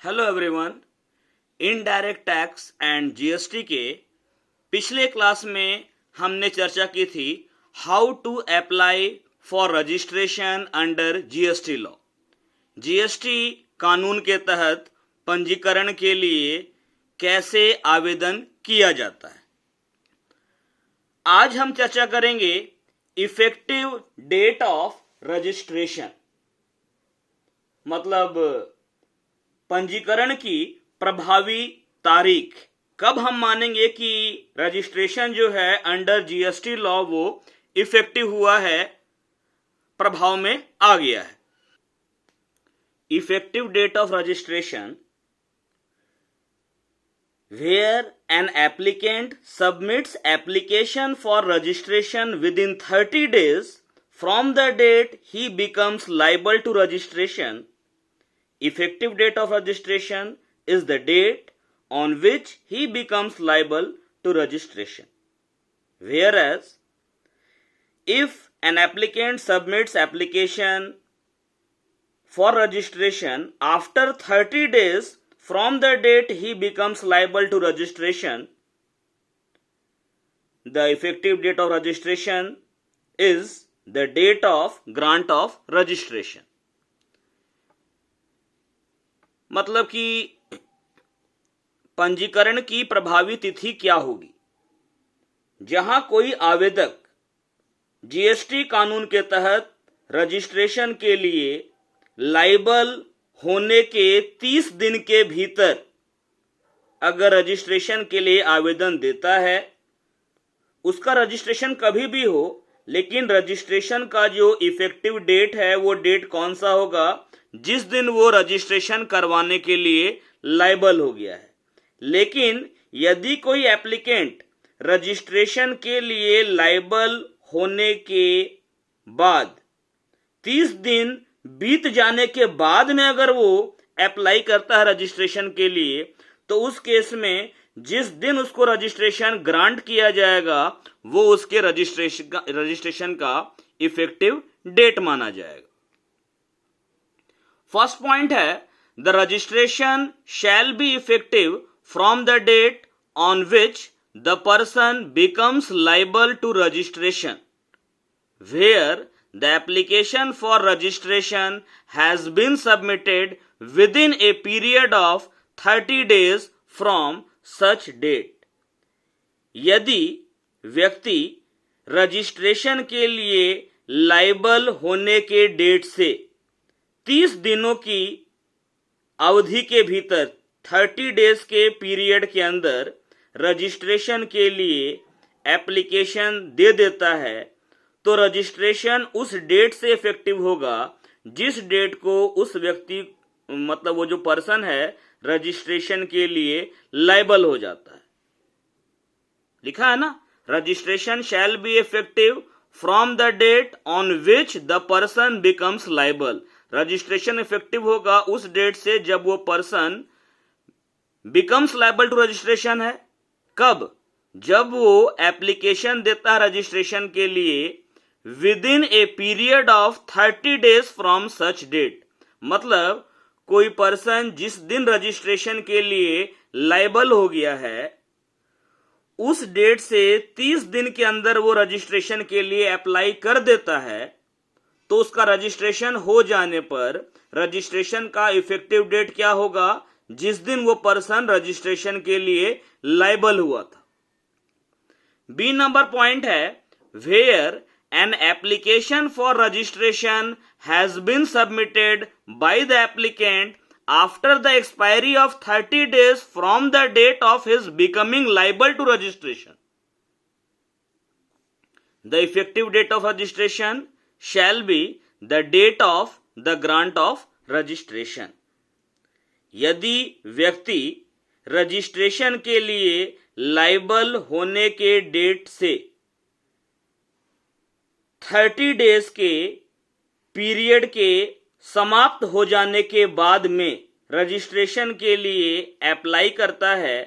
Hello everyone. Indirect tax and GST के पिछले class में हमने चर्चा की थी how to apply for registration under GST law. GST कानून के तहत पंजीकरण के लिए कैसे आवेदन किया जाता है। आज हम चर्चा करेंगे इफेक्टिव डेट ऑफ रजिस्ट्रेशन, मतलब पंजीकरण की प्रभावी तारीख। कब हम मानेंगे कि रजिस्ट्रेशन जो है अंडर जीएसटी लॉ वो इफेक्टिव हुआ है, प्रभाव में आ गया है। Effective date of registration where an applicant submits application for registration within 30 days from the date he becomes liable to registration. Effective date of registration is the date on which he becomes liable to registration. Whereas, if an applicant submits application for registration after 30 days from the date he becomes liable to registration, the effective date of registration is the date of grant of registration. मतलब कि पंजीकरण की प्रभावी तिथि क्या होगी। जहां कोई आवेदक जीएसटी कानून के तहत रजिस्ट्रेशन के लिए लायबल होने के 30 दिन के भीतर अगर रजिस्ट्रेशन के लिए आवेदन देता है, उसका रजिस्ट्रेशन कभी भी हो, लेकिन रजिस्ट्रेशन का जो इफेक्टिव डेट है वो डेट कौन सा होगा, जिस दिन वो रजिस्ट्रेशन करवाने के लिए लायबल हो गया है। लेकिन यदि कोई एप्लीकेंट रजिस्ट्रेशन के लिए लायबल होने के बाद 30 दिन बीत जाने के बाद में अगर वो अप्लाई करता है रजिस्ट्रेशन के लिए, तो उस केस में जिस दिन उसको रजिस्ट्रेशन ग्रांट किया जाएगा वो उसके रजिस्ट्रेशन का इफेक्टिव डेट माना जाएगा। फर्स्ट पॉइंट है, the registration shall be effective from the date on which the person becomes liable to registration where the application for registration has been submitted within a period of 30 days from such date. यदि व्यक्ति registration के लिए liable होने के date से 30 दिनों की अवधि के भीतर 30 डेज के पीरियड के अंदर रजिस्ट्रेशन के लिए एप्लीकेशन दे देता है, तो रजिस्ट्रेशन उस डेट से इफेक्टिव होगा जिस डेट को उस व्यक्ति, मतलब वो जो पर्सन है, रजिस्ट्रेशन के लिए लायबल हो जाता है। लिखा है ना, registration shall be effective from the date on which the person becomes liable. Registration effective होगा उस डेट से जब वो person becomes liable to registration है। कब? जब वो एप्लीकेशन देता है रजिस्ट्रेशन के लिए within a period of 30 days from such date. मतलब कोई पर्सन जिस दिन रजिस्ट्रेशन के लिए लायबल हो गया है, उस डेट से 30 दिन के अंदर वो रजिस्ट्रेशन के लिए अप्लाई कर देता है, तो उसका रजिस्ट्रेशन हो जाने पर रजिस्ट्रेशन का इफेक्टिव डेट क्या होगा, जिस दिन वो पर्सन रजिस्ट्रेशन के लिए लायबल हुआ था। बी नंबर पॉइंट है, where an application for registration has been submitted by the applicant after the expiry of 30 days from the date of his becoming liable to registration. The effective date of registration shall be the date of the grant of registration. यदि व्यक्ति registration के लिए liable होने के date से 30 days के period के समाप्त हो जाने के बाद में रजिस्ट्रेशन के लिए अप्लाई करता है,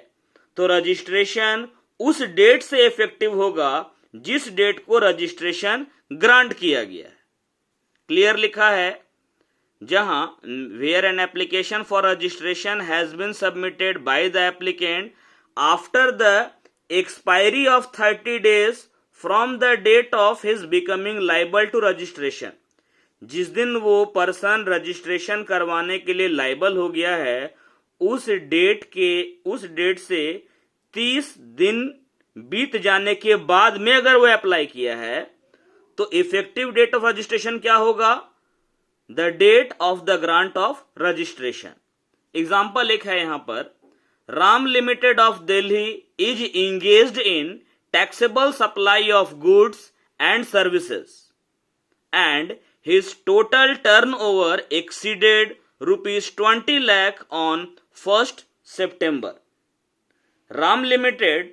तो रजिस्ट्रेशन उस डेट से इफेक्टिव होगा जिस डेट को रजिस्ट्रेशन ग्रांट किया गया है। क्लियर लिखा है, जहां where an application for registration has been submitted by the applicant after the expiry of 30 days from the date of his becoming liable to registration, जिस दिन वो पर्सन रजिस्ट्रेशन करवाने के लिए लाइबल हो गया है उस डेट से 30 दिन बीत जाने के बाद में अगर वो अप्लाई किया है तो इफेक्टिव डेट ऑफ रजिस्ट्रेशन क्या होगा? The date of the grant of registration. Example एक है यहां पर, Ram limited of Delhi is engaged in taxable supply of goods and services and his total turnover exceeded rupees 20 lakh on 1st September। Ram limited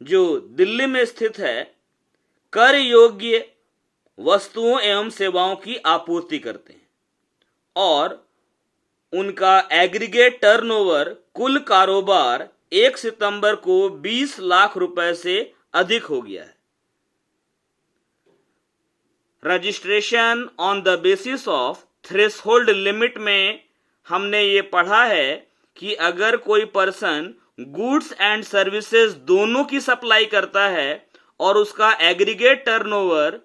जो दिल्ली में स्थित है कर योग्य वस्तुओं एवं सेवाओं की आपूर्ति करते हैं और उनका एग्रीगेट टर्नओवर कुल कारोबार 1 सितंबर को 20 लाख रुपए से अधिक हो गया है। Registration on the basis of threshold limit में हमने ये पढ़ा है कि अगर कोई पर्सन गुड्स एंड सर्विसेज दोनों की सप्लाई करता है और उसका एग्रीगेट टर्नओवर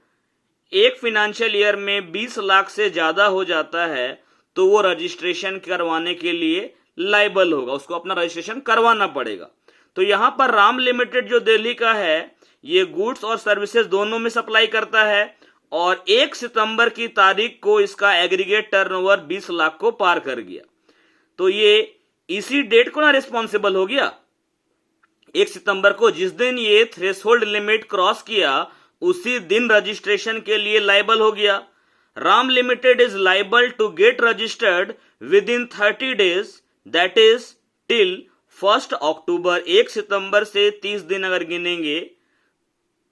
एक फाइनेंशियल ईयर में 20 लाख से ज्यादा हो जाता है तो वो रजिस्ट्रेशन करवाने के लिए लाइबल होगा, उसको अपना रजिस्ट्रेशन करवाना पड़ेगा। तो यहां पर राम लिमिटेड जो दिल्ली का है ये गुड्स और सर्विसेज दोनों में सप्लाई करता है और 1 सितंबर की तारीख को इसका एग्रीगेट टर्नओवर 20 लाख को पार कर गया, तो ये इसी डेट को ना रिस्पॉन्सिबल हो गया। 1 सितंबर को जिस दिन ये थ्रेशोल्ड लिमिट क्रॉस किया उसी दिन रजिस्ट्रेशन के लिए लाइबल हो गया। Ram limited is liable to get registered within 30 days that is till 1 October. 1 सितंबर से 30 दिन अगर गिनेंगे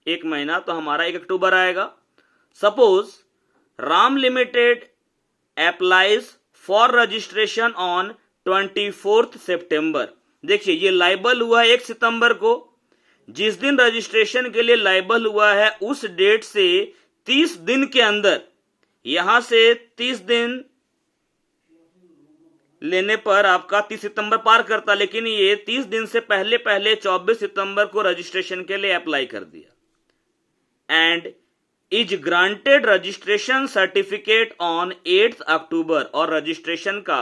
एक महीना तो हमारा 1 अक्टूबर आएगा। Suppose Ram Limited applies for registration on 24th September। देखिए ये लाइबल हुआ है 1 सितंबर को, जिस दिन रजिस्ट्रेशन के लिए लाइबल हुआ है उस डेट से 30 दिन के अंदर, यहां से 30 दिन लेने पर आपका 30 सितंबर पार करता, लेकिन ये 30 दिन से पहले 24 सितंबर को रजिस्ट्रेशन के लिए अप्लाई कर दिया and is granted registration certificate on 8 अक्टूबर। और रजिस्ट्रेशन का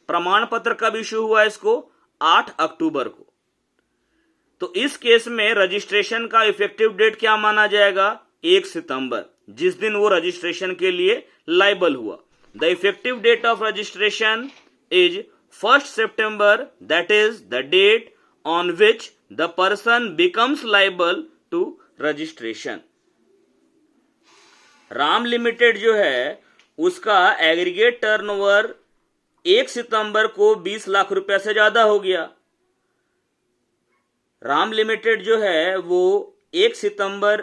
प्रमाण पत्र कब इश्यू हुआ इसको? 8 अक्टूबर को। तो इस केस में रजिस्ट्रेशन का इफेक्टिव डेट क्या माना जाएगा? 1 सितंबर, जिस दिन वो रजिस्ट्रेशन के लिए लाइबल हुआ। The effective date of registration is 1 सितंबर that is the date on which the person becomes liable to registration. Ram limited जो है उसका एग्रीगेट टर्नओवर 1 सितंबर को 20 लाख रुपए से ज्यादा हो गया। राम लिमिटेड जो है वो 1 सितंबर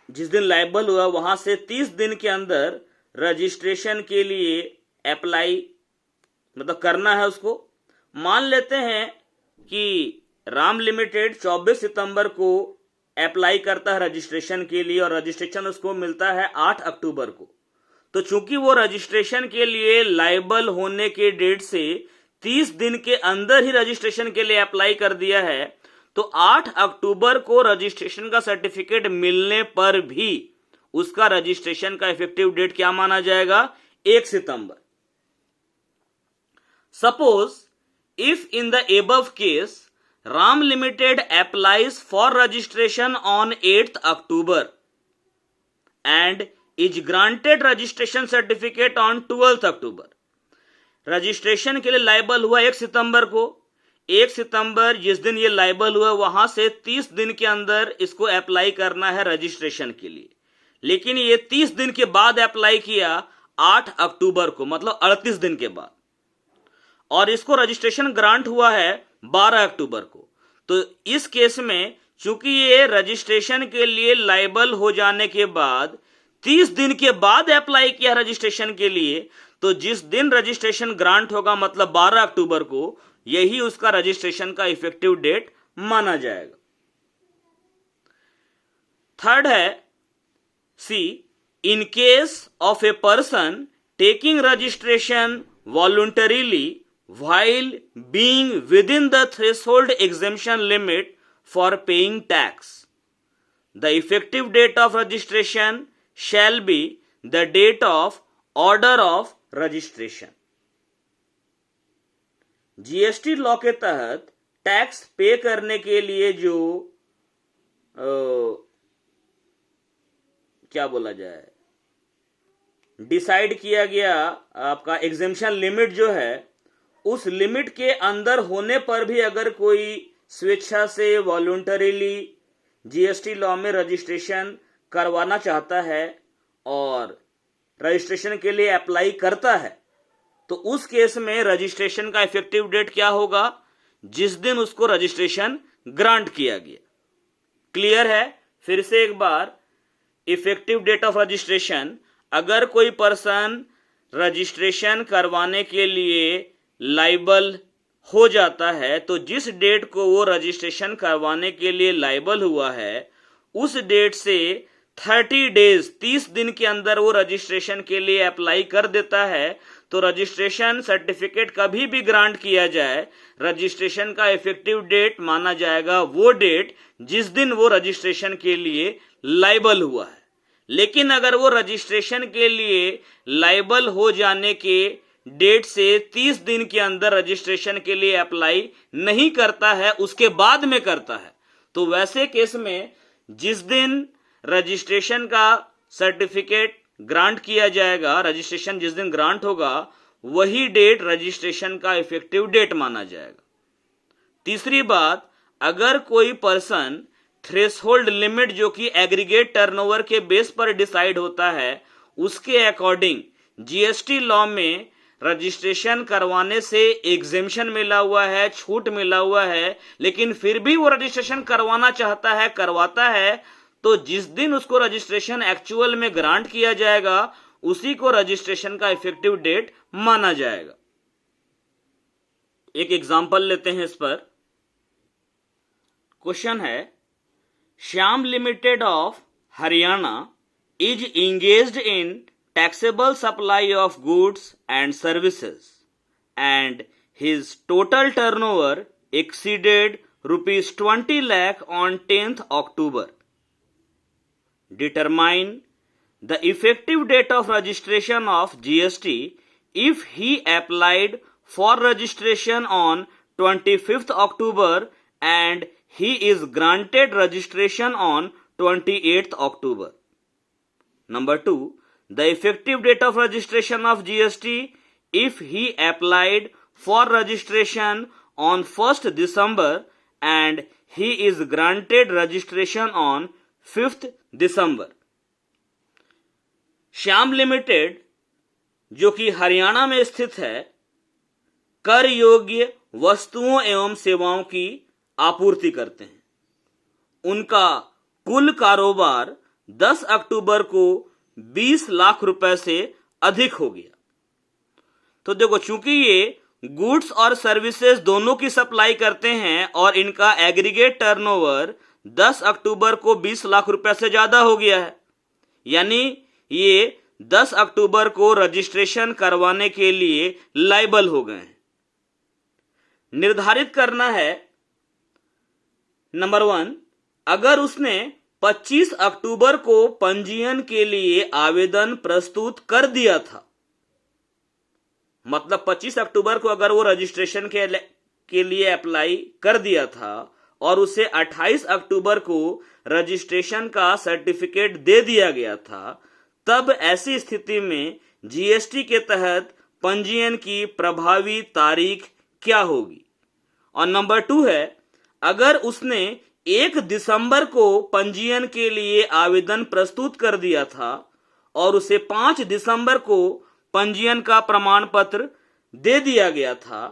जिस दिन लाइबल हुआ वहां से 30 दिन के अंदर रजिस्ट्रेशन के लिए अप्लाई मतलब करना है उसको। मान लेते हैं कि राम लिमिटेड 24 सितंबर को अप्लाई करता है रजिस्ट्रेशन के लिए और रजिस्ट्रेशन उसको मिलता है 8 अक्टूबर को। तो चूंकि वो रजिस्ट्रेशन के लिए लाइबल होने के डेट से 30 दिन के अंदर ही रजिस्ट्रेशन के लिए अप्लाई कर दिया है, तो 8 अक्टूबर को रजिस्ट्रेशन का सर्टिफिकेट मिलने पर भी उसका रजिस्ट्रेशन का इफेक्टिव डेट क्या माना जाएगा? 1 सितंबर। Suppose if in the above case Ram Limited applies for registration on 8th October and is granted registration certificate on 12th October। Registration के लिए लाइबल हुआ 1 सितंबर को। 1 सितंबर जिस दिन ये लाइबल हुआ वहां से 30 दिन के अंदर इसको अप्लाई करना है रजिस्ट्रेशन के लिए, लेकिन ये 30 दिन के बाद अप्लाई किया 8 अक्टूबर को, मतलब 38 दिन के बाद, और इसको रजिस्ट्रेशन ग्रांट हुआ है 12 अक्टूबर को। तो इस केस में चूंकि ये रजिस्ट्रेशन के लिए लाइबल हो जाने के बाद 30 दिन के बाद अप्लाई किया रजिस्ट्रेशन के लिए, तो जिस दिन रजिस्ट्रेशन ग्रांट होगा मतलब 12 अक्टूबर को, यही उसका रजिस्ट्रेशन का इफेक्टिव डेट माना जाएगा। थर्ड है C, in case of a person taking registration voluntarily while being within the threshold exemption limit for paying tax. The effective date of registration shall be the date of order of registration. GST law के तहत tax पे करने के लिए जो क्या बोला जाए डिसाइड किया गया आपका एग्जेम्पशन लिमिट जो है, उस लिमिट के अंदर होने पर भी अगर कोई स्वेच्छा से वॉलंटरीली जीएसटी लॉ में रजिस्ट्रेशन करवाना चाहता है और रजिस्ट्रेशन के लिए अप्लाई करता है, तो उस केस में रजिस्ट्रेशन का इफेक्टिव डेट क्या होगा? जिस दिन उसको रजिस्ट्रेशन ग्रांट किया गया। क्लियर है? फिर से एक बार, इफेक्टिव डेट ऑफ रजिस्ट्रेशन, अगर कोई पर्सन रजिस्ट्रेशन करवाने के लिए लाइबल हो जाता है तो जिस डेट को वो रजिस्ट्रेशन करवाने के लिए लाइबल हुआ है उस डेट से 30 डेज 30 दिन के अंदर वो रजिस्ट्रेशन के लिए अप्लाई कर देता है, तो रजिस्ट्रेशन सर्टिफिकेट कभी भी ग्रांट किया जाए, रजिस्ट्रेशन का इफेक्टिव डेट माना जाएगा वो डेट जिस दिन वो रजिस्ट्रेशन के लिए लाइबल हुआ है। लेकिन अगर वो रजिस्ट्रेशन के लिए लाइबल हो जाने के डेट से 30 दिन के अंदर रजिस्ट्रेशन के लिए अप्लाई नहीं करता है, उसके बाद में करता है, तो वैसे केस में जिस दिन रजिस्ट्रेशन का सर्टिफिकेट ग्रांट किया जाएगा, रजिस्ट्रेशन जिस दिन ग्रांट होगा, वही डेट रजिस्ट्रेशन का इफेक्टिव डेट माना जाएगा। तीसरी बात, अगर कोई पर्सन थ्रेशोल्ड लिमिट जो कि एग्रीगेट टर्नओवर के बेस पर डिसाइड होता है, उसके अकॉर्डिंग जीएसटी लॉ में रजिस्ट्रेशन करवाने से एग्जेम्पशन मिला हुआ है, छूट मिला हुआ है, लेकिन फिर भी वो रजिस्ट्रेशन करवाना चाहता है, करवाता है, तो जिस दिन उसको रजिस्ट्रेशन एक्चुअल में ग्रांट किया जाएगा उसी को रजिस्ट्रेशन का इफेक्टिव डेट माना जाएगा। एक एग्जांपल लेते हैं इस पर। क्वेश्चन है, Shyam limited of Haryana is engaged in taxable supply of goods and services and his total turnover exceeded rupees 20 lakh on 10th October. Determine the effective date of registration of GST if he applied for registration on 25th October and he is granted registration on 28th October. Number 2. The effective date of registration of GST if he applied for registration on 1st December and he is granted registration on 5th December. Shyam limited जो कि हरियाणा में स्थित है, कर योग्य वस्तुओं एवं सेवाओं की आपूर्ति करते हैं। उनका कुल कारोबार 10 अक्टूबर को 20 लाख रुपए से अधिक हो गया। तो देखो, चूंकि ये गुड्स और सर्विसेज दोनों की सप्लाई करते हैं और इनका एग्रीगेट टर्नओवर 10 अक्टूबर को 20 लाख रुपए से ज्यादा हो गया है, यानी ये 10 अक्टूबर को रजिस्ट्रेशन करवाने के लिए लायबल हो गए हैं। निर्धारित करना है, नंबर 1, अगर उसने 25 अक्टूबर को पंजीयन के लिए आवेदन प्रस्तुत कर दिया था, मतलब 25 अक्टूबर को अगर वो रजिस्ट्रेशन के लिए अप्लाई कर दिया था और उसे 28 अक्टूबर को रजिस्ट्रेशन का सर्टिफिकेट दे दिया गया था, तब ऐसी स्थिति में जीएसटी के तहत पंजीयन की प्रभावी तारीख क्या होगी। और नंबर 2 है, अगर उसने 1 दिसंबर को पंजीयन के लिए आवेदन प्रस्तुत कर दिया था और उसे 5 दिसंबर को पंजीयन का प्रमाण पत्र दे दिया गया था,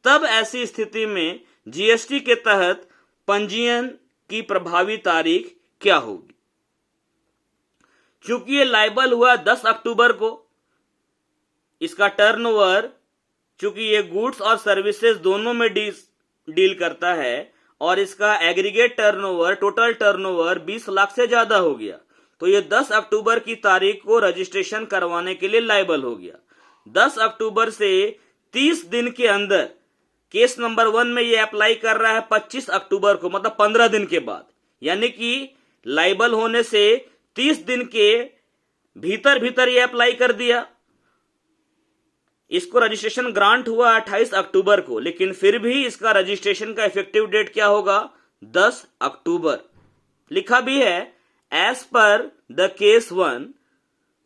तब ऐसी स्थिति में जीएसटी के तहत पंजीयन की प्रभावी तारीख क्या होगी। चूंकि ये लायबल हुआ 10 अक्टूबर को, इसका टर्नओवर, चूंकि ये गुड्स और सर्विसेज दोनों में डील करता है और इसका aggregate turnover, total turnover 20 lakh से ज्यादा हो गया, तो ये 10 अक्टूबर की तारीख को रजिस्ट्रेशन करवाने के लिए लायबल हो गया। 10 अक्टूबर से 30 दिन के अंदर केस नंबर 1 में ये अप्लाई कर रहा है 25 अक्टूबर को, मतलब 15 दिन के बाद, यानी कि लाइबल होने से 30 दिन के भीतर भीतर ये अप्लाई कर दिया। इसको रजिस्ट्रेशन ग्रांट हुआ 28 अक्टूबर को, लेकिन फिर भी इसका रजिस्ट्रेशन का इफेक्टिव डेट क्या होगा? 10 अक्टूबर। लिखा भी है as per the case 1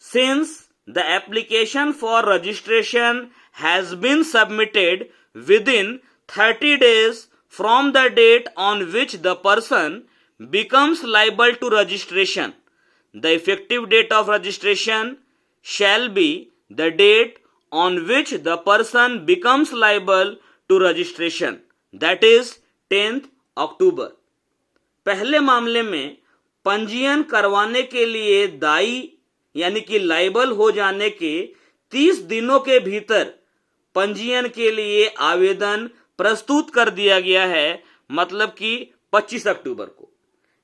since the application for registration has been submitted within 30 days from the date on which the person becomes liable to registration, the effective date of registration shall be the date on which the person becomes liable to registration, that is 10th October। पहले मामले में पंजीयन करवाने के लिए दायी यानी कि liable हो जाने के 30 दिनों के भीतर पंजीयन के लिए आवेदन प्रस्तुत कर दिया गया है, मतलब कि 25 अक्टूबर को।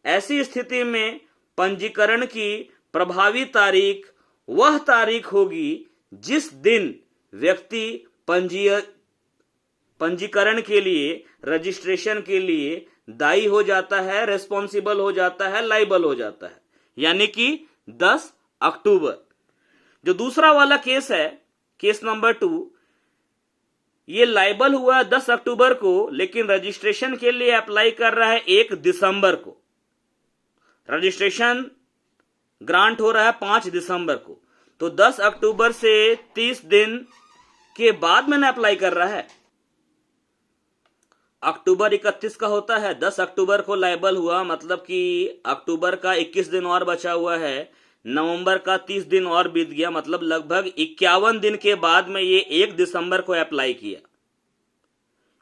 ऐसी स्थिति में पंजीकरण की प्रभावी तारीख वह तारीख होगी जिस दिन व्यक्ति पंजीकरण के लिए, रजिस्ट्रेशन के लिए दायी हो जाता है, रेस्पॉन्सिबल हो जाता है, लाइबल हो जाता है, यानी कि 10 अक्टूबर। जो दूसरा वाला केस है, केस नंबर 2, ये लाइबल हुआ 10 अक्टूबर को, लेकिन रजिस्ट्रेशन के लिए अप्लाई कर रहा है 1 दिसंबर को। रजिस्ट्रेशन ग्रांट हो रहा है 5 दिसंबर को, तो 10 अक्टूबर से 30 दिन के बाद मैंने अप्लाई कर रहा है। अक्टूबर 31 का होता है, 10 अक्टूबर को लाइबल हुआ, मतलब कि अक्टूबर का 21 दिन और बचा हुआ है, नवंबर का 30 दिन और बीत गया, मतलब लगभग 51 दिन के बाद में ये 1 दिसंबर को अप्लाई किया।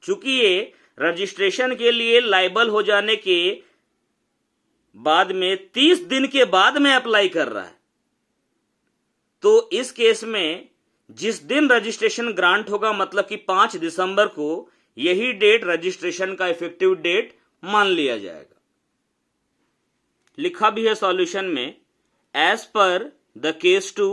चूंकि ये रजिस्ट्रेशन के लिए लाइबल हो जाने के बाद में 30 दिन के बाद में अप्लाई कर रहा है, तो इस केस में जिस दिन रजिस्ट्रेशन ग्रांट होगा, मतलब कि 5 दिसंबर को, यही डेट रजिस्ट्रेशन का इफेक्टिव डेट मान लिया जाएगा। लिखा भी है सॉल्यूशन में as per the case 2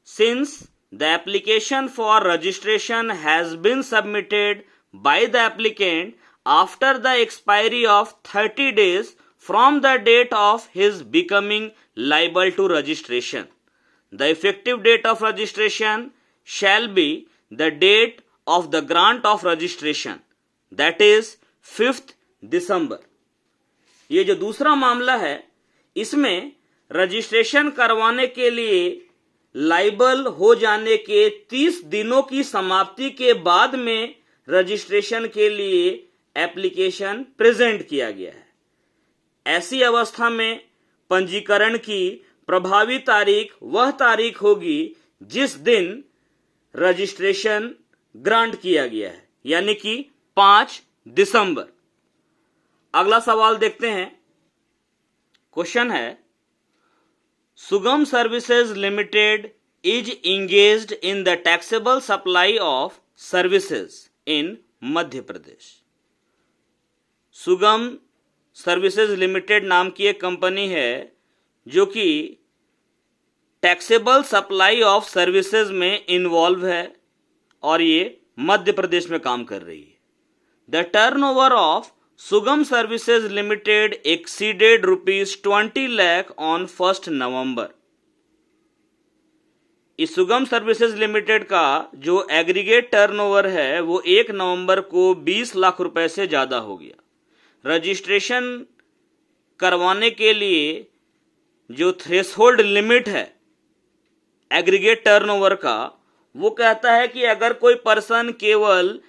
since the application for registration has been submitted by the applicant after the expiry of 30 days from the date of his becoming liable to registration, the effective date of registration shall be the date of the grant of registration, that is 5th December। ये जो दूसरा मामला है, इसमें registration करवाने के लिए liable हो जाने के 30 दिनों की समाप्ति के बाद में रजिस्ट्रेशन के लिए एप्लीकेशन प्रेजेंट किया गया है। ऐसी अवस्था में पंजीकरण की प्रभावी तारीख वह तारीख होगी जिस दिन रजिस्ट्रेशन ग्रांट किया गया है, यानी कि 5 दिसंबर। अगला सवाल देखते हैं। क्वेश्चन है, Sugam Services Limited is engaged in the taxable supply of services in Madhya Pradesh. सुगम सर्विसेज लिमिटेड नाम की एक कंपनी है जो कि टैक्सेबल सप्लाई ऑफ सर्विसेज में इन्वॉल्व है और ये मध्य प्रदेश में काम कर रही है। The turnover of Sugam Services Limited exceeded ₹20 lakh on 1st November। इस सुगम सर्विसेज लिमिटेड का जो एग्रीगेट टर्नओवर है वो 1 नवंबर को 20 लाख रुपए से ज्यादा हो गया। रजिस्ट्रेशन करवाने के लिए जो थ्रेशोल्ड लिमिट है एग्रीगेट टर्नओवर का, वो कहता है कि अगर कोई पर्सन केवल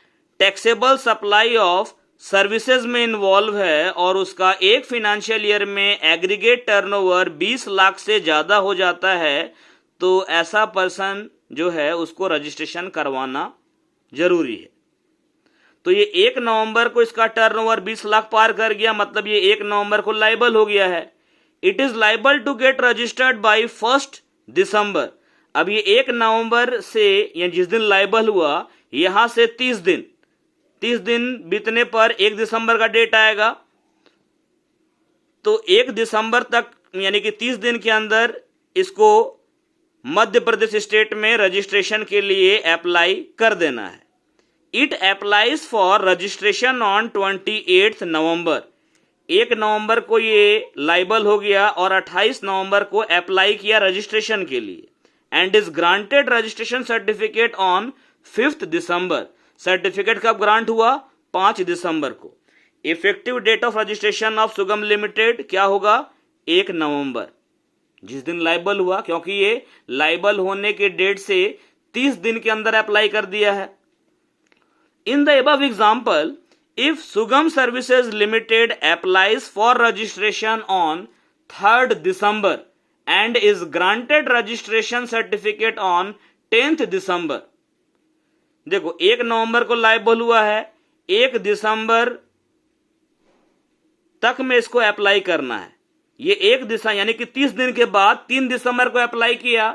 टैक्सेबल सप्लाई ऑफ सर्विसेज में इन्वॉल्व है और उसका एक फाइनेंशियल ईयर में एग्रीगेट टर्नओवर 20 लाख से ज्यादा हो जाता है, तो ऐसा पर्सन जो है उसको रजिस्ट्रेशन करवाना जरूरी है। तो ये 1 नवंबर को इसका टर्नओवर 20 लाख पार कर गया, मतलब ये 1 नवंबर को लाइबल हो गया है। It is liable to get registered by 1st दिसंबर। अब ये 1 नवंबर से या जिस दिन लाइबल हुआ यहां से 30 दिन बीतने पर 1 दिसंबर का डेट आएगा। तो 1 दिसंबर तक यानी कि 30 दिन के अंदर इसको मध्य प्रदेश स्टेट में रजिस्ट्रेशन के लिए अप्लाई कर देना है। It applies for registration on 28 नवंबर। 1 नवंबर को ये लाइबल हो गया और 28 नवंबर को अप्लाई किया रजिस्ट्रेशन के लिए, and is granted registration certificate on 5 दिसंबर। सर्टिफिकेट कब ग्रांट हुआ? 5 दिसंबर को। Effective date of registration of Sugam limited क्या होगा? 1 नवंबर, जिस दिन लाइबल हुआ, क्योंकि ये लाइबल होने के डेट से 30 दिन के अंदर अप्लाई कर दिया है। In the above example, if Sugam Services Limited applies for registration on 3rd December and is granted registration certificate on 10th December, देखो 1 नवंबर को लाइबल हुआ है, 1 दिसंबर तक में इसको अप्लाई करना है। ये 1 दिसंबर यानी कि 30 दिन के बाद 3 दिसंबर को अप्लाई किया,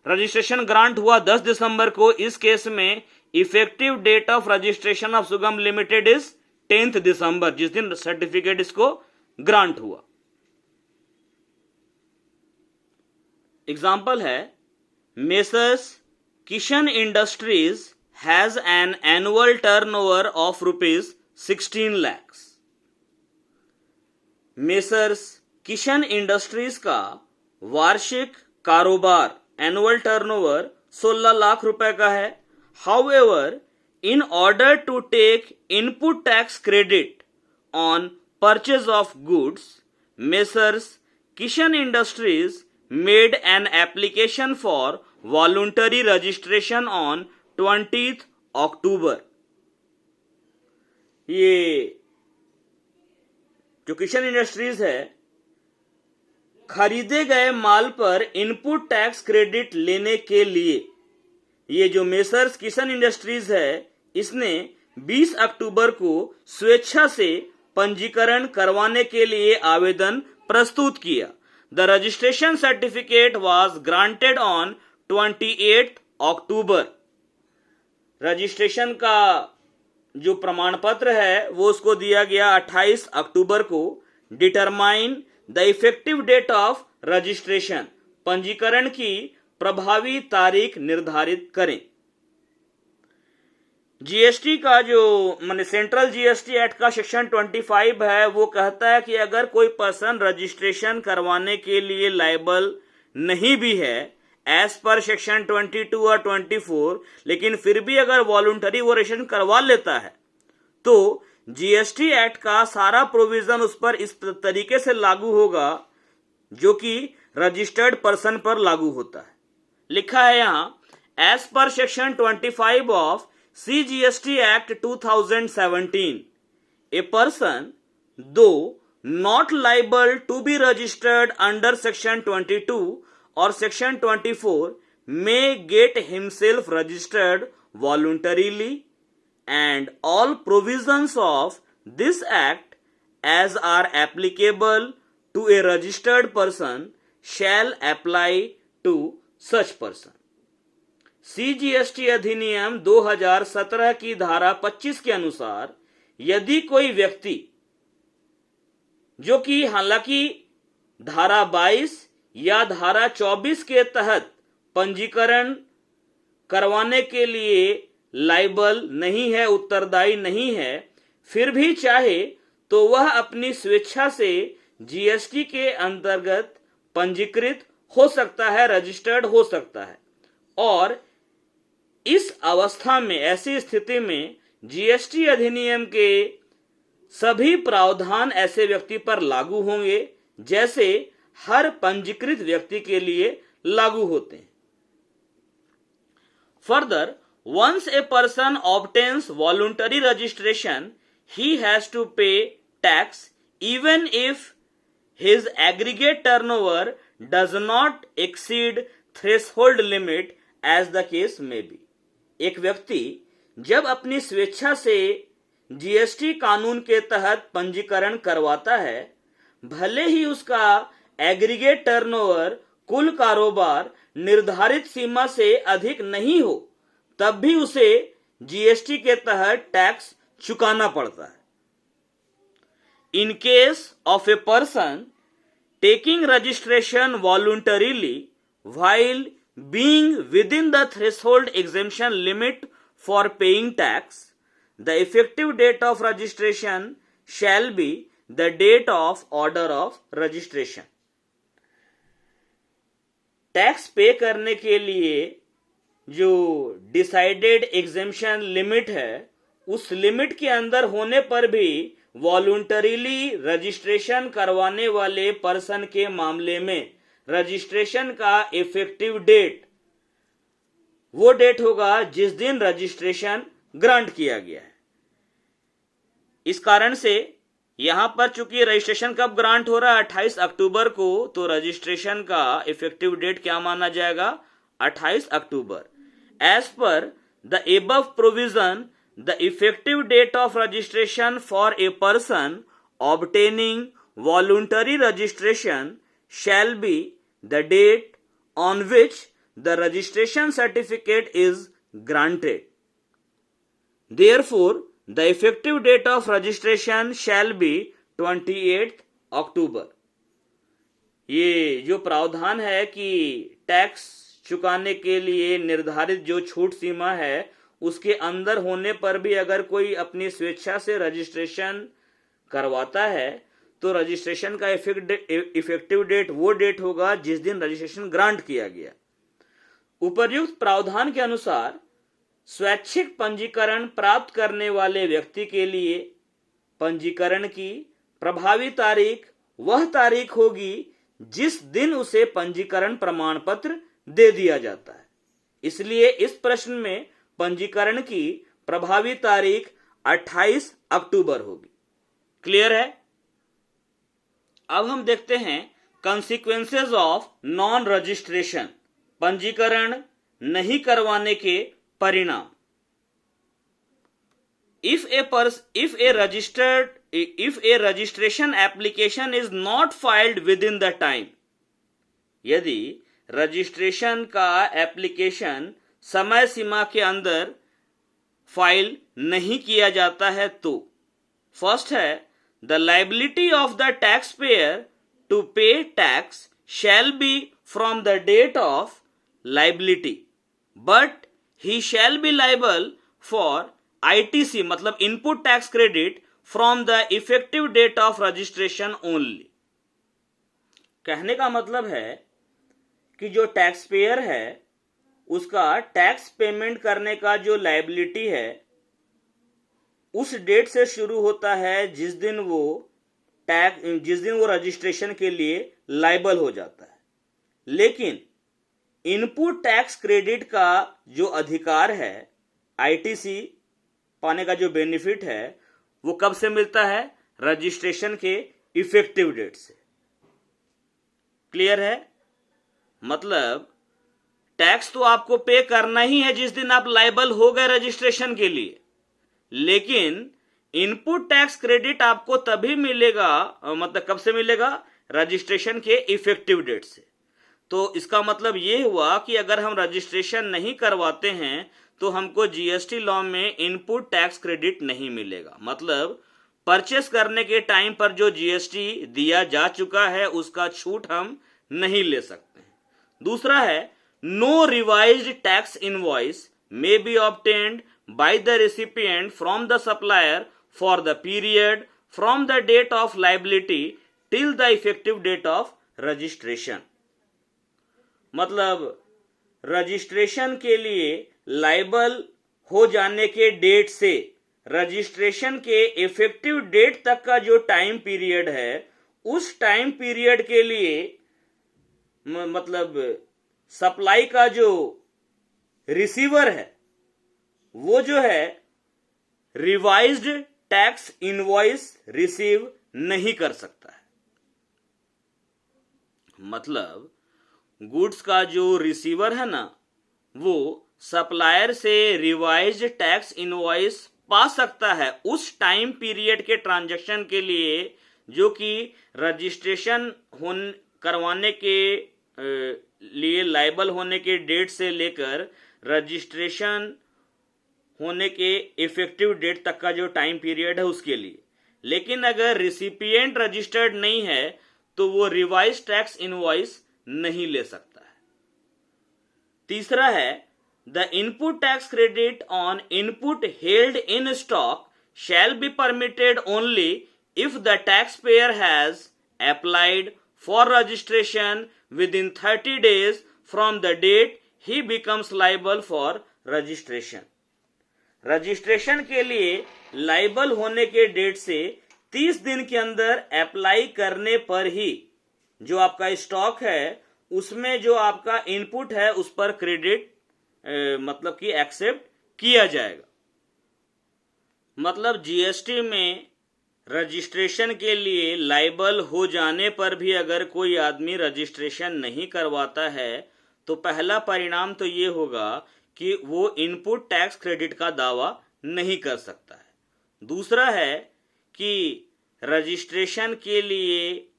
रजिस्ट्रेशन ग्रांट हुआ 10 दिसंबर को। इस केस में effective date of registration of Sugam limited is 10th दिसंबर, जिस दिन सर्टिफिकेट इसको ग्रांट हुआ। एग्जाम्पल है, messrs Kishan industries has an annual turnover of ₹16 lakhs। Messrs Kishan industries का वार्षिक कारोबार एनुअल टर्नओवर 16 लाख रुपए का है। However, in order to take input tax credit on purchase of goods, Messrs. Kishan Industries made an application for voluntary registration on 20th October। ये जो Kishan industries है, खरीदे गए माल पर इनपुट टैक्स क्रेडिट लेने के लिए, ये जो मेसर्स किशन इंडस्ट्रीज है, इसने 20 अक्टूबर को स्वेच्छा से पंजीकरण करवाने के लिए आवेदन प्रस्तुत किया। The registration certificate was granted on 28 October. Registration का जो प्रमाण पत्र है वो उसको दिया गया 28 अक्टूबर को। Determine the effective date of registration, पंजीकरण की प्रभावी तारीख निर्धारित करें। जीएसटी का जो माने सेंट्रल जीएसटी एक्ट का सेक्शन 25 है, वो कहता है कि अगर कोई पर्सन रजिस्ट्रेशन करवाने के लिए लायबल नहीं भी है एज पर सेक्शन 22 और 24, लेकिन फिर भी अगर वॉलंटरी वो रजिस्ट्रेशन करवा लेता है तो जीएसटी एक्ट का सारा प्रोविजन उस पर इस तरीके से लागू होगा जो कि रजिस्टर्ड पर्सन पर लागू होता है। लिखा है यहां, as per section 25 of CGST Act 2017, a person, though not liable to be registered under Section 22 or Section 24, may get himself registered voluntarily, and all provisions of this Act as are applicable to a registered person shall apply to such person। CGST अधिनियम 2017 की धारा 25 के अनुसार यदि कोई व्यक्ति जो कि हालांकि धारा 22 या धारा 24 के तहत पंजीकरण करवाने के लिए लायबल नहीं है, उत्तरदायी नहीं है, फिर भी चाहे तो वह अपनी स्वेच्छा से जीएसटी के अंतर्गत पंजीकृत हो सकता है, रजिस्टर्ड हो सकता है। और इस अवस्था में, ऐसी स्थिति में जीएसटी अधिनियम के सभी प्रावधान ऐसे व्यक्ति पर लागू होंगे जैसे हर पंजीकृत व्यक्ति के लिए लागू होते हैं। Further, once a person obtains voluntary registration, he has to pay tax even if his aggregate turnover does not exceed threshold limit as the case may be। एक व्यक्ति जब अपनी स्वेच्छा से जीएसटी कानून के तहत पंजीकरण करवाता है, भले ही उसका एग्रीगेट टर्नओवर, कुल कारोबार निर्धारित सीमा से अधिक नहीं हो, तब भी उसे जीएसटी के तहत टैक्स चुकाना पड़ता है। इन case of a person taking registration voluntarily while being within the threshold exemption limit for paying tax, the effective date of registration shall be the date of order of registration. Tax पे करने के लिए जो decided exemption limit है, उस limit के अंदर होने पर भी वॉलंटरीली रजिस्ट्रेशन करवाने वाले पर्सन के मामले में रजिस्ट्रेशन का इफेक्टिव डेट वो डेट होगा जिस दिन रजिस्ट्रेशन ग्रांट किया गया है। इस कारण से यहां पर चूंकि रजिस्ट्रेशन कब ग्रांट हो रहा है 28 अक्टूबर को, तो रजिस्ट्रेशन का इफेक्टिव डेट क्या माना जाएगा 28 अक्टूबर। As per the above provision, the effective date of registration for a person obtaining voluntary registration shall be the date on which the registration certificate is granted. Therefore, the effective date of registration shall be 28th October. ये जो प्रावधान है कि tax चुकाने के लिए निर्धारित जो छूट सीमा है उसके अंदर होने पर भी अगर कोई अपनी स्वेच्छा से रजिस्ट्रेशन करवाता है तो रजिस्ट्रेशन का इफेक्टिव डेट वो डेट होगा जिस दिन रजिस्ट्रेशन ग्रांट किया गया। उपर्युक्त प्रावधान के अनुसार स्वैच्छिक पंजीकरण प्राप्त करने वाले व्यक्ति के लिए पंजीकरण की प्रभावी तारीख वह तारीख होगी जिस दिन उसे पंजीकरण प्रमाण पत्र दे दिया जाता है। इसलिए इस प्रश्न में पंजीकरण की प्रभावी तारीख 28 अक्टूबर होगी। क्लियर है? अब हम देखते हैं कंसिक्वेंसेस ऑफ नॉन रजिस्ट्रेशन, पंजीकरण नहीं करवाने के परिणाम। If a registration application is not filed within the time, यदि रजिस्ट्रेशन का एप्लीकेशन समय सीमा के अंदर फाइल नहीं किया जाता है तो फर्स्ट है the liability of the taxpayer to pay tax shall be from the date of liability, but he shall be liable for ITC मतलब input tax credit from the effective date of registration only. कहने का मतलब है कि जो tax payer है उसका tax payment करने का जो लायबिलिटी है उस डेट से शुरू होता है जिस दिन वो रजिस्ट्रेशन के लिए लायबल हो जाता है। लेकिन इनपुट टैक्स क्रेडिट का जो अधिकार है, आईटीसी पाने का जो बेनिफिट है, वो कब से मिलता है? रजिस्ट्रेशन के इफेक्टिव डेट से। क्लियर है? मतलब टैक्स तो आपको पे करना ही है जिस दिन आप लायबल हो गए रजिस्ट्रेशन के लिए, लेकिन इनपुट टैक्स क्रेडिट आपको तभी मिलेगा, मतलब कब से मिलेगा? रजिस्ट्रेशन के इफेक्टिव डेट से। तो इसका मतलब ये हुआ कि अगर हम रजिस्ट्रेशन नहीं करवाते हैं तो हमको जीएसटी लॉ में इनपुट टैक्स क्रेडिट नहीं मिलेगा। मतलब परचेस करने के टाइम पर जो जीएसटी दिया जा चुका है उसका छूट हम नहीं ले सकते हैं। दूसरा है no revised tax invoice may be obtained by the recipient from the supplier for the period from the date of liability till the effective date of registration. मतलब रजिस्ट्रेशन के लिए लायबल हो जाने के डेट से रजिस्ट्रेशन के effective date तक का जो टाइम पीरियड है उस टाइम पीरियड के लिए मतलब सप्लाई का जो रिसीवर है वो जो है रिवाइज्ड टैक्स इनवॉइस रिसीव नहीं कर सकता है। मतलब गुड्स का जो रिसीवर है ना वो सप्लायर से रिवाइज्ड टैक्स इनवॉइस पा सकता है उस टाइम पीरियड के ट्रांजैक्शन के लिए जो कि रजिस्ट्रेशन करवाने के लिए लायबल होने के डेट से लेकर रजिस्ट्रेशन होने के इफेक्टिव डेट तक का जो टाइम पीरियड है उसके लिए। लेकिन अगर रिसिपिएंट रजिस्टर्ड नहीं है तो वो रिवाइज टैक्स इनवॉइस नहीं ले सकता है। तीसरा है the input tax credit on input held in stock shall be permitted only if the taxpayer has applied for registration within 30 days from the date he becomes liable for registration. Registration के लिए liable होने के date से 30 दिन के अंदर apply करने पर ही जो आपका स्टॉक है उसमें जो आपका इनपुट है उस पर क्रेडिट मतलब कि एक्सेप्ट किया जाएगा। मतलब जीएसटी में रजिस्ट्रेशन के लिए लाइबल हो जाने पर भी अगर कोई आदमी रजिस्ट्रेशन नहीं करवाता है तो पहला परिणाम तो ये होगा कि वो इनपुट टैक्स क्रेडिट का दावा नहीं कर सकता है। दूसरा है कि रजिस्ट्रेशन के लिए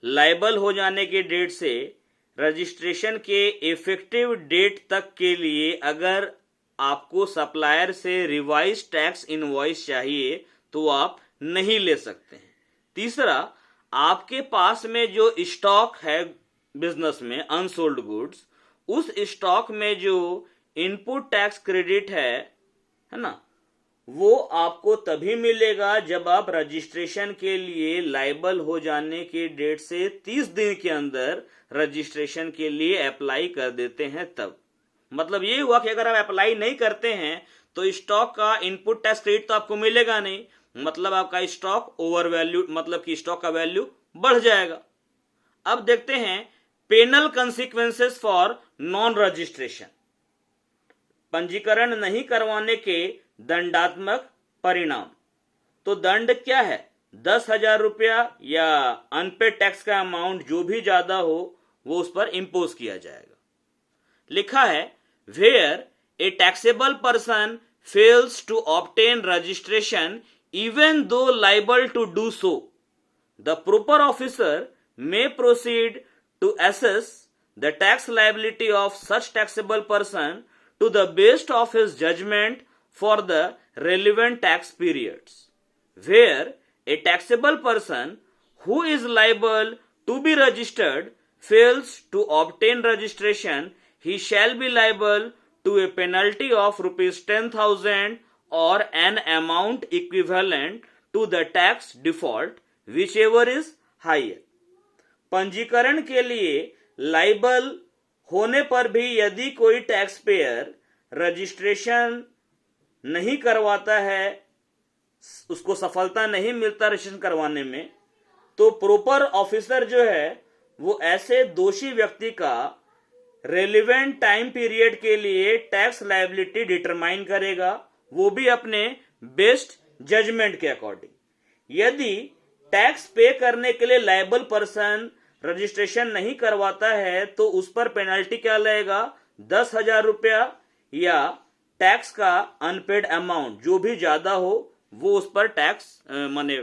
लाइबल हो जाने के डेट से रजिस्ट्रेशन के इफेक्टिव डेट तक के लिए अगर आपको सप्लायर से रिवाइज टैक्स इनवॉइस चाहिए तो आप नहीं ले सकते हैं। तीसरा, आपके पास में जो स्टॉक है बिजनेस में अनसोल्ड गुड्स, उस स्टॉक में जो इनपुट टैक्स क्रेडिट है ना, वो आपको तभी मिलेगा जब आप रजिस्ट्रेशन के लिए लाइबल हो जाने के डेट से 30 दिन के अंदर रजिस्ट्रेशन के लिए अप्लाई कर देते हैं तब। मतलब ये हुआ कि अगर आप अप्लाई नहीं करते हैं तो स्टॉक का इनपुट टैक्स क्रेडिट तो आपको मिलेगा नहीं, मतलब आपका स्टॉक ओवर वैल्यू, मतलब कि स्टॉक का वैल्यू बढ़ जाएगा। अब देखते हैं penal consequences for non registration. पंजीकरण नहीं करवाने के दंडात्मक परिणाम। तो दंड क्या है? 10,000 रुपया या अनपेड टैक्स का अमाउंट जो भी ज्यादा हो वो उस पर इंपोज किया जाएगा। लिखा है where a taxable person fails to obtain registration even though liable to do so, the proper officer may proceed to assess the tax liability of such taxable person to the best of his judgment for the relevant tax periods. Where a taxable person who is liable to be registered fails to obtain registration, he shall be liable to a penalty of rupees 10,000 or an amount equivalent to the tax default, whichever is higher. पंजीकरण के लिए liable होने पर भी यदि कोई tax payer registration नहीं करवाता है, उसको सफलता नहीं मिलता रजिस्ट्रेशन करवाने में, तो प्रॉपर ऑफिसर जो है वो ऐसे दोषी व्यक्ति का रेलिवेंट टाइम पीरियड के लिए टैक्स लायबिलिटी डिटरमाइन करेगा, वो भी अपने बेस्ट जजमेंट के अकॉर्डिंग। यदि टैक्स पे करने के लिए लायबल पर्सन रजिस्ट्रेशन नहीं करवाता है तो उस पर पेनल्टी क्या लगेगा? 10,000 रुपया या टैक्स का अनपेड अमाउंट जो भी ज्यादा हो वो उस पर टैक्स माने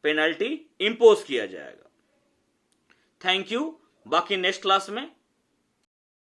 पेनल्टी इंपोज किया जाएगा। Thank you. बाकी नेक्स्ट क्लास में